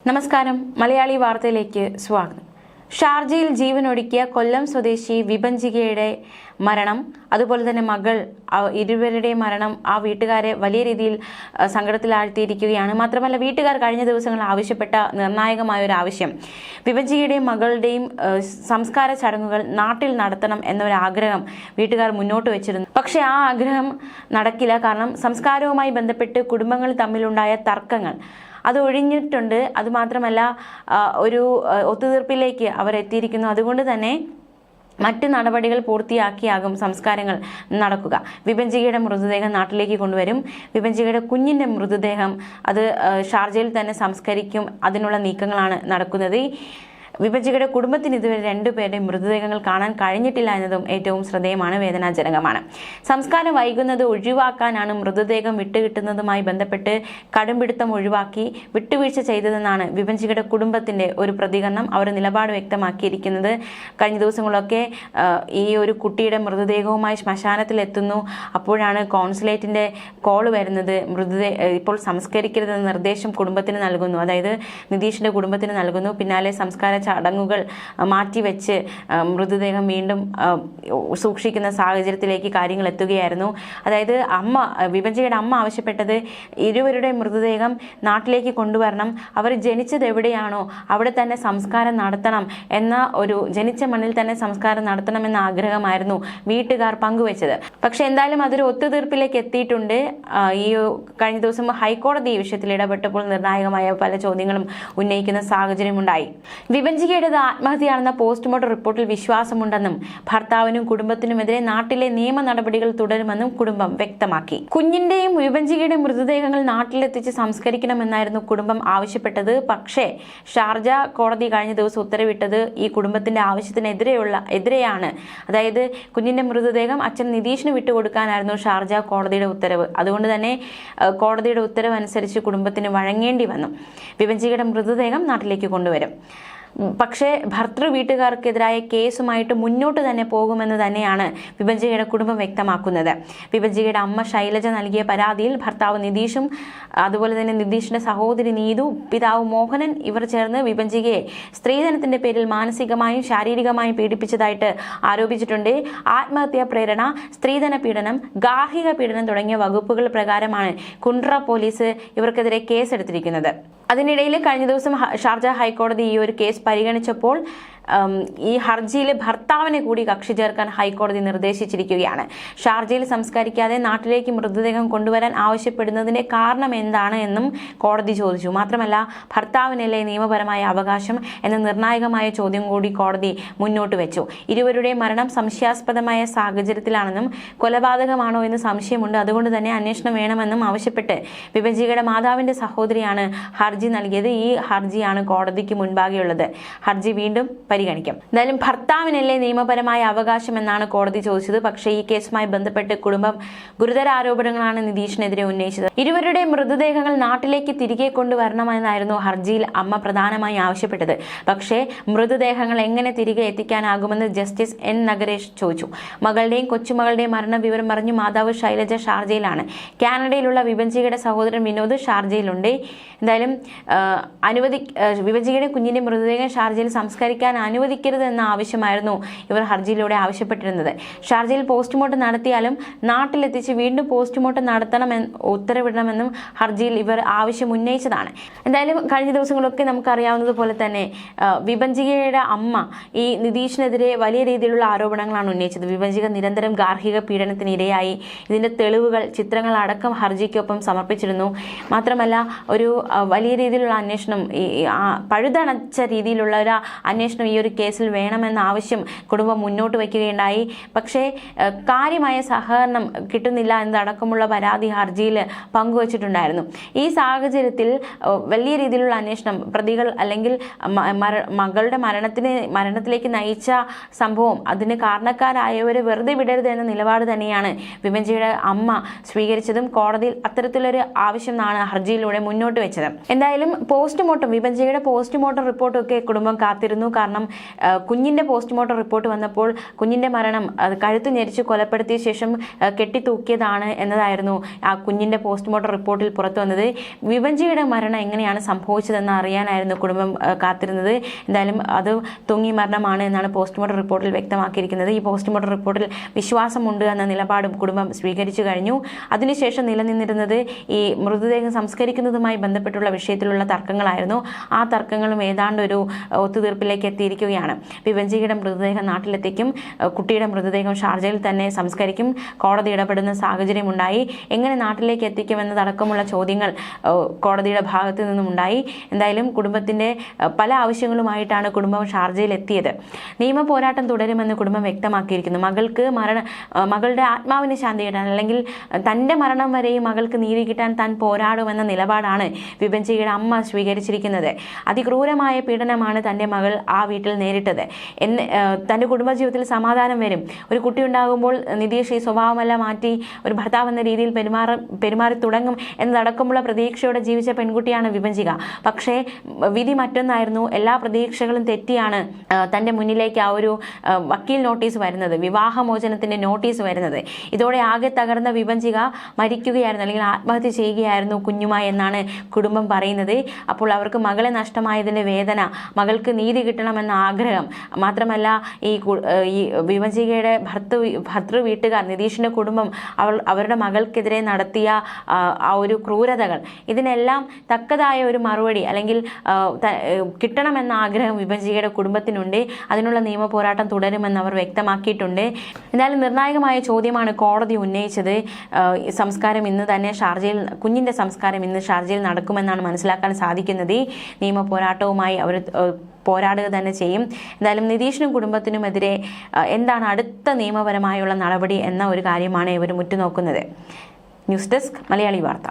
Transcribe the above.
നമസ്കാരം. മലയാളി വാർത്തയിലേക്ക് സ്വാഗതം. ഷാർജയിൽ ജീവനൊടുക്കിയ കൊല്ലം സ്വദേശി വിഭജികയുടെ മരണം, അതുപോലെ തന്നെ മകൾ, ഇരുവരുടെയും മരണം ആ വീട്ടുകാരെ വലിയ രീതിയിൽ സങ്കടത്തിലാഴ്ത്തിയിരിക്കുകയാണ്. മാത്രമല്ല, വീട്ടുകാർ കഴിഞ്ഞ ദിവസങ്ങളിൽ ആവശ്യപ്പെട്ട നിർണായകമായ ഒരു ആവശ്യം വിഭജികയുടെയും മകളുടെയും സംസ്കാര ചടങ്ങുകൾ നാട്ടിൽ നടത്തണം എന്നൊരാഗ്രഹം വീട്ടുകാർ മുന്നോട്ട് വെച്ചിരുന്നു. പക്ഷേ ആ ആഗ്രഹം നടക്കില്ല. കാരണം സംസ്കാരവുമായി ബന്ധപ്പെട്ട് കുടുംബങ്ങൾ തമ്മിലുണ്ടായ തർക്കങ്ങൾ അത് ഒഴിഞ്ഞിട്ടുണ്ട്. അതുമാത്രമല്ല, ഒരു ഒത്തുതീർപ്പിലേക്ക് അവർ എത്തിയിരിക്കുന്നു. അതുകൊണ്ട് തന്നെ മറ്റ് നടപടികൾ പൂർത്തിയാക്കിയാകും സംസ്കാരങ്ങൾ നടക്കുക. വിഭജികയുടെ മൃതദേഹം നാട്ടിലേക്ക് കൊണ്ടുവരും. വിഭജികയുടെ കുഞ്ഞിൻ്റെ മൃതദേഹം അത് ഷാർജയിൽ തന്നെ സംസ്കരിക്കും. അതിനുള്ള നീക്കങ്ങളാണ് നടക്കുന്നത്. വിഭജികയുടെ കുടുംബത്തിന് ഇതുവരെ രണ്ടുപേരുടെയും മൃതദേഹങ്ങൾ കാണാൻ കഴിഞ്ഞിട്ടില്ല എന്നതും ഏറ്റവും ശ്രദ്ധേയമാണ്, വേദനാജനകമാണ്. സംസ്കാരം വൈകുന്നത് ഒഴിവാക്കാനാണ് മൃതദേഹം വിട്ടുകിട്ടുന്നതുമായി ബന്ധപ്പെട്ട് കടുംപിടുത്തം ഒഴിവാക്കി വിട്ടുവീഴ്ച ചെയ്തതെന്നാണ് വിഭജികയുടെ കുടുംബത്തിന്റെ ഒരു പ്രതികരണം. അവർ നിലപാട് വ്യക്തമാക്കിയിരിക്കുന്നത്. കഴിഞ്ഞ ദിവസങ്ങളൊക്കെ ഈ ഒരു കുട്ടിയുടെ മൃതദേഹവുമായി ശ്മശാനത്തിൽ എത്തുന്നു. അപ്പോഴാണ് കോൺസുലേറ്റിന്റെ കോള് വരുന്നത്. ഇപ്പോൾ സംസ്കരിക്കരുതെന്ന നിർദ്ദേശം കുടുംബത്തിന് നൽകുന്നു, അതായത് നിതീഷിന്റെ കുടുംബത്തിന് നൽകുന്നു. പിന്നാലെ സംസ്കാര ചടങ്ങുകൾ മാറ്റിവെച്ച് മൃതദേഹം വീണ്ടും സൂക്ഷിക്കുന്ന സാഹചര്യത്തിലേക്ക് കാര്യങ്ങൾ എത്തുകയായിരുന്നു. അതായത് വിഭജികയുടെ അമ്മ ആവശ്യപ്പെട്ടത് ഇരുവരുടെ മൃതദേഹം നാട്ടിലേക്ക് കൊണ്ടുവരണം, അവർ ജനിച്ചത് എവിടെയാണോ അവിടെ തന്നെ സംസ്കാരം നടത്തണം എന്ന ജനിച്ച മണ്ണിൽ തന്നെ സംസ്കാരം നടത്തണമെന്ന ആഗ്രഹമായിരുന്നു വീട്ടുകാർ പങ്കുവെച്ചത്. പക്ഷെ എന്തായാലും അതൊരു ഒത്തുതീർപ്പിലേക്ക് എത്തിയിട്ടുണ്ട്. കഴിഞ്ഞ ദിവസം ഹൈക്കോടതി ഈ വിഷയത്തിൽ ഇടപെട്ടപ്പോൾ നിർണായകമായ പല ചോദ്യങ്ങളും ഉന്നയിക്കുന്ന സാഹചര്യമുണ്ടായി. വിഭജികയുടേത് ആത്മഹത്യയാണെന്ന പോസ്റ്റ്മോർട്ടം റിപ്പോർട്ടിൽ വിശ്വാസമുണ്ടെന്നും ഭർത്താവിനും കുടുംബത്തിനുമെതിരെ നാട്ടിലെ നിയമ നടപടികൾ തുടരുമെന്നും കുടുംബം വ്യക്തമാക്കി. കുഞ്ഞിന്റെയും വിഭജികയുടെയും മൃതദേഹങ്ങൾ നാട്ടിലെത്തിച്ച് സംസ്കരിക്കണമെന്നായിരുന്നു കുടുംബം ആവശ്യപ്പെട്ടത്. പക്ഷേ ഷാർജ കോടതി കഴിഞ്ഞ ദിവസം ഉത്തരവിട്ടത് ഈ കുടുംബത്തിന്റെ ആവശ്യത്തിനെതിരെയാണ്. അതായത് കുഞ്ഞിന്റെ മൃതദേഹം അച്ഛൻ നിതീഷിന് വിട്ടുകൊടുക്കാനായിരുന്നു ഷാർജ കോടതിയുടെ ഉത്തരവ്. അതുകൊണ്ട് തന്നെ കോടതിയുടെ ഉത്തരവ് അനുസരിച്ച് കുടുംബത്തിന് വഴങ്ങേണ്ടി വന്നു. വിഭജികയുടെ മൃതദേഹം നാട്ടിലേക്ക് കൊണ്ടുവരും. പക്ഷേ ഭർതൃ വീട്ടുകാർക്കെതിരായ കേസുമായിട്ട് മുന്നോട്ട് തന്നെ പോകുമെന്ന് തന്നെയാണ് വിഭജികയുടെ കുടുംബം വ്യക്തമാക്കുന്നത്. വിഭജികയുടെ അമ്മ ശൈലജ നൽകിയ പരാതിയിൽ ഭർത്താവ് നിതീഷും അതുപോലെ തന്നെ നിതീഷിന്റെ സഹോദരി നീതു, പിതാവ് മോഹനൻ ഇവർ ചേർന്ന് വിഭജികയെ സ്ത്രീധനത്തിന്റെ പേരിൽ മാനസികമായും ശാരീരികമായും പീഡിപ്പിച്ചതായിട്ട് ആരോപിച്ചിട്ടുണ്ട്. ആത്മഹത്യാ പ്രേരണ, സ്ത്രീധന പീഡനം, ഗാർഹിക പീഡനം തുടങ്ങിയ വകുപ്പുകൾ പ്രകാരമാണ് കുണ്ട്ര പോലീസ് ഇവർക്കെതിരെ കേസെടുത്തിരിക്കുന്നത്. അതിനിടയിൽ കഴിഞ്ഞ ദിവസം ഷാർജ ഹൈക്കോടതി ഈ ഒരു കേസ് പരിഗണിച്ചപ്പോൾ ഈ ഹർജിയിൽ ഭർത്താവിനെ കൂടി കക്ഷി ചേർക്കാൻ ഹൈക്കോടതി നിർദ്ദേശിച്ചിരിക്കുകയാണ്. ഷാർജയിൽ സംസ്കരിക്കാതെ നാട്ടിലേക്ക് മൃതദേഹം കൊണ്ടുവരാൻ ആവശ്യപ്പെടുന്നതിന്റെ കാരണം എന്താണ് എന്നും കോടതി ചോദിച്ചു. മാത്രമല്ല, ഭർത്താവിനല്ലേ നിയമപരമായ അവകാശം എന്ന നിർണായകമായ ചോദ്യം കൂടി കോടതി മുന്നോട്ട് വെച്ചു. ഇരുവരുടെയും മരണം സംശയാസ്പദമായ സാഹചര്യത്തിലാണെന്നും കൊലപാതകമാണോ എന്ന് സംശയമുണ്ട്, അതുകൊണ്ട് തന്നെ അന്വേഷണം വേണമെന്നും ആവശ്യപ്പെട്ട് വിഭജികയുടെ മാതാവിന്റെ സഹോദരിയാണ് ഹർജി നൽകിയത്. ഈ ഹർജിയാണ് കോടതിക്ക് മുൻപാകെയുള്ളത്. ഹർജി വീണ്ടും പരിഗണിക്കും. എന്തായാലും ഭർത്താവിനല്ലേ നിയമപരമായ അവകാശം എന്നാണ് കോടതി ചോദിച്ചത്. പക്ഷേ ഈ കേസുമായി ബന്ധപ്പെട്ട് കുടുംബം ഗുരുതര ആരോപണങ്ങളാണ് നിതീഷിനെതിരെ ഉന്നയിച്ചത്. ഇരുവരുടെ മൃതദേഹങ്ങൾ നാട്ടിലേക്ക് തിരികെ കൊണ്ടുവരണമെന്നായിരുന്നു ഹർജിയിൽ അമ്മ പ്രധാനമായി ആവശ്യപ്പെട്ടത്. പക്ഷേ മൃതദേഹങ്ങൾ എങ്ങനെ തിരികെ എത്തിക്കാനാകുമെന്ന് ജസ്റ്റിസ് എൻ നഗരേഷ് ചോദിച്ചു. മകളുടെയും കൊച്ചുമകളുടെയും മരണ വിവരം അറിഞ്ഞു മാതാവ് ശൈലജ ഷാർജയിലാണ്. കാനഡയിലുള്ള വിഭജികയുടെ സഹോദരൻ വിനോദ് ഷാർജയിലുണ്ട്. എന്തായാലും വിഭജികയുടെ കുഞ്ഞിന്റെ മൃതദേഹം ഷാർജയിൽ സംസ്കരിക്കാൻ അനുവദിക്കരുത് എന്ന ആവശ്യമായിരുന്നു ഇവർ ഹർജിയിലൂടെ ആവശ്യപ്പെട്ടിരുന്നത്. ഷാർജയിൽ പോസ്റ്റ്മോർട്ടം നടത്തിയാലും നാട്ടിലെത്തിച്ച് വീണ്ടും പോസ്റ്റ്മോർട്ടം ഉത്തരവിടണമെന്നും ഹർജിയിൽ ഇവർ ആവശ്യം ഉന്നയിച്ചതാണ്. എന്തായാലും കഴിഞ്ഞ ദിവസങ്ങളൊക്കെ നമുക്കറിയാവുന്നതുപോലെ തന്നെ വിഭജികയുടെ അമ്മ ഈ നിതീഷിനെതിരെ വലിയ രീതിയിലുള്ള ആരോപണങ്ങളാണ് ഉന്നയിച്ചത്. വിഭജിക നിരന്തരം ഗാർഹിക പീഡനത്തിന് ഇരയായി. ഇതിന്റെ തെളിവുകൾ, ചിത്രങ്ങൾ അടക്കം ഹർജിക്കൊപ്പം സമർപ്പിച്ചിരുന്നു. മാത്രമല്ല, ഒരു വലിയ രീതിയിലുള്ള അന്വേഷണം, പഴുതടച്ച രീതിയിലുള്ള ഒരു അന്വേഷണം ഈ ഒരു കേസിൽ വേണമെന്ന ആവശ്യം കുടുംബം മുന്നോട്ട് വയ്ക്കുകയുണ്ടായി. പക്ഷേ കാര്യമായ സഹകരണം കിട്ടുന്നില്ല എന്നതടക്കമുള്ള പരാതി ഹർജിയിൽ പങ്കുവച്ചിട്ടുണ്ടായിരുന്നു. ഈ വലിയ രീതിയിലുള്ള അന്വേഷണം, പ്രതികൾ അല്ലെങ്കിൽ മകളുടെ മരണത്തിലേക്ക് നയിച്ച സംഭവം, അതിന് കാരണക്കാരായവരെ വെറുതെ വിടരുത് എന്ന നിലപാട് തന്നെയാണ് വിഭജികയുടെ അമ്മ സ്വീകരിച്ചതും കോടതിയിൽ അത്തരത്തിലൊരു ആവശ്യമാണ് ഹർജിയിലൂടെ മുന്നോട്ട് വെച്ചത്. എന്തായാലും വിഭജികയുടെ പോസ്റ്റ്മോർട്ടം റിപ്പോർട്ടൊക്കെ കുടുംബം കാത്തിരുന്നു. കാരണം കാരണം കുഞ്ഞിൻ്റെ പോസ്റ്റ്മോർട്ടം റിപ്പോർട്ട് വന്നപ്പോൾ കുഞ്ഞിൻ്റെ മരണം അത് കഴുത്ത് ഞെരിച്ച് കൊലപ്പെടുത്തിയ ശേഷം കെട്ടിത്തൂക്കിയതാണ് എന്നതായിരുന്നു ആ കുഞ്ഞിൻ്റെ പോസ്റ്റ്മോർട്ടം റിപ്പോർട്ടിൽ പുറത്തു വന്നത്. വിഭഞ്ചിയുടെ മരണം എങ്ങനെയാണ് സംഭവിച്ചതെന്ന് അറിയാനായിരുന്നു കുടുംബം കാത്തിരുന്നത്. എന്തായാലും അത് തൂങ്ങി മരണമാണ് എന്നാണ് പോസ്റ്റ്മോർട്ടം റിപ്പോർട്ടിൽ വ്യക്തമാക്കിയിരിക്കുന്നത്. ഈ പോസ്റ്റ്മോർട്ടം റിപ്പോർട്ടിൽ വിശ്വാസമുണ്ട് എന്ന നിലപാടും കുടുംബം സ്വീകരിച്ചു കഴിഞ്ഞു. അതിനുശേഷം നിലനിന്നിരുന്നത് ഈ മൃതദേഹം സംസ്കരിക്കുന്നതുമായി ബന്ധപ്പെട്ടുള്ള വിഷയത്തിലുള്ള തർക്കങ്ങളായിരുന്നു. ആ തർക്കങ്ങളും ഏതാണ്ട് ഒരു ഒത്തുതീർപ്പിലേക്ക് എത്തിയിരിക്കുകയാണ്. വിഭഞ്ചികയുടെ മൃതദേഹം നാട്ടിലെത്തിക്കും, കുട്ടിയുടെ മൃതദേഹം ഷാർജയിൽ തന്നെ സംസ്കരിക്കും. കോടതി ഇടപെടുന്ന സാഹചര്യമുണ്ടായി. എങ്ങനെ നാട്ടിലേക്ക് എത്തിക്കുമെന്നതടക്കമുള്ള ചോദ്യങ്ങൾ കോടതിയുടെ ഭാഗത്തു നിന്നുമുണ്ടായി. എന്തായാലും കുടുംബത്തിൻ്റെ പല ആവശ്യങ്ങളുമായിട്ടാണ് കുടുംബം ഷാർജയിൽ എത്തിയത്. നിയമ പോരാട്ടം തുടരുമെന്ന് കുടുംബം വ്യക്തമാക്കിയിരിക്കുന്നു. മകളുടെ ആത്മാവിന് ശാന്തി കിട്ടാൻ, അല്ലെങ്കിൽ തൻ്റെ മരണം വരെയും മകൾക്ക് നീതി കിട്ടാൻ താൻ പോരാടുമെന്ന നിലപാടാണ് വിഭഞ്ചികയുടെ അമ്മ സ്വീകരിച്ചിരിക്കുന്നത്. അതിക്രൂരമായ പീഡനമാണ് തൻ്റെ മകൾ ആ വീട്ടിൽ നേരിട്ടത്. തൻ്റെ കുടുംബജീവിതത്തിൽ സമാധാനം വരും, ഒരു കുട്ടി ഉണ്ടാകുമ്പോൾ നിതീഷ് ഈ സ്വഭാവമെല്ലാം മാറ്റി ഒരു ഭർത്താവ് എന്ന രീതിയിൽ പെരുമാറി തുടങ്ങും എന്നതടക്കമുള്ള പ്രതീക്ഷയോടെ ജീവിച്ച പെൺകുട്ടിയാണ് വിഭഞ്ചിക. പക്ഷേ വിധി മറ്റൊന്നായിരുന്നു. എല്ലാ പ്രതീക്ഷകളും തെറ്റിയാണ് തൻ്റെ മുന്നിലേക്ക് ആ ഒരു വക്കീൽ നോട്ടീസ് വരുന്നത്, വിവാഹമോചനത്തിൻ്റെ നോട്ടീസ് വരുന്നത്. ഇതോടെ ആകെ തകർന്ന വിഭഞ്ചിക മരിക്കുകയായിരുന്നു, അല്ലെങ്കിൽ ആത്മഹത്യ ചെയ്യുകയായിരുന്നു കുഞ്ഞുമായി എന്നാണ് കുടുംബം പറയുന്നത്. അപ്പോൾ അവർക്ക് മകളെ നഷ്ടമായതിൻ്റെ വേദന, മകൾക്ക് നീതി കിട്ടണമെന്ന ആഗ്രഹം, മാത്രമല്ല ഈ വിഭഞ്ചികയുടെ ഭർത്തൃ വീട്ടുകാർ, നിതീഷിൻ്റെ കുടുംബം അവരുടെ മകൾക്കെതിരെ നടത്തിയ ആ ഒരു ക്രൂരതകൾ, ഇതിനെല്ലാം തക്കതായ ഒരു മറുപടി അല്ലെങ്കിൽ കിട്ടണമെന്ന ആഗ്രഹം വിഭഞ്ചികയുടെ കുടുംബത്തിനുണ്ട്. അതിനുള്ള നിയമ പോരാട്ടം തുടരുമെന്ന് അവർ വ്യക്തമാക്കിയിട്ടുണ്ട്. എന്നാലും നിർണായകമായ ചോദ്യമാണ് കോടതി ഉന്നയിച്ചത്. സംസ്കാരം ഇന്ന് തന്നെ കുഞ്ഞിൻ്റെ സംസ്കാരം ഇന്ന് ഷാർജയിൽ നടക്കുമെന്നാണ് മനസ്സിലാക്കാൻ സാധിക്കുന്നത്. നിയമ പോരാട്ടവുമായി അവർ പോരാടുക തന്നെ ചെയ്യും. എന്തായാലും നിതീഷിനും കുടുംബത്തിനുമെതിരെ എന്താണ് അടുത്ത നിയമപരമായുള്ള നടപടി എന്ന ഒരു കാര്യമാണ് ഇവർ ഉറ്റുനോക്കുന്നത്. ന്യൂസ് ഡെസ്ക് മലയാളി വാർത്ത.